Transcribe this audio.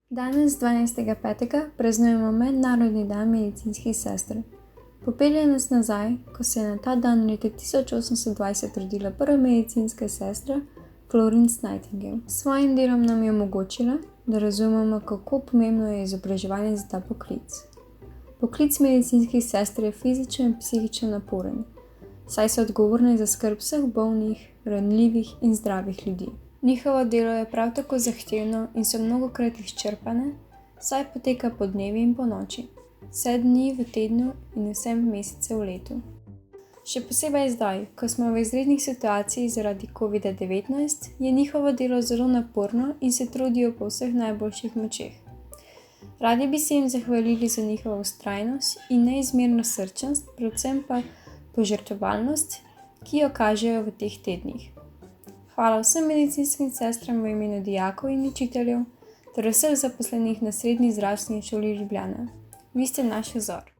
Danes, 12. 5., praznujemo Mednarodni dan medicinskih sester. Popelje nas nazaj, ko se je na ta dan leta 1820 rodila prva medicinska sestra, Florence Nightingale. S svojim delom nam je omogočila, da razumemo, kako pomembno je izobraževanje za ta poklic. Poklic medicinskih sester je fizično in psihično naporen, saj so odgovorne za skrb vseh bolnih, ranljivih in zdravih ljudi. Njihovo delo je prav tako zahtevno in so mnogokrat izčrpane, saj poteka po dnevi in po noči, 7 dni v tednu in 7 mesecev v letu. Še posebej zdaj, ko smo v izrednih situacijah zaradi COVID-19, je njihovo delo zelo naporno in se trudijo po vseh najboljših močeh. Radi bi se jim zahvalili za njihovo vztrajnost in neizmerno srčnost, predvsem pa požrtvovalnost, ki jo kažejo v teh tednih. Hvala vsem medicinskim sestram v imenu dijakov in učiteljev ter vseh zaposlenih na Srednji zdravstveni šoli Ljubljana. Vi ste naš vzor.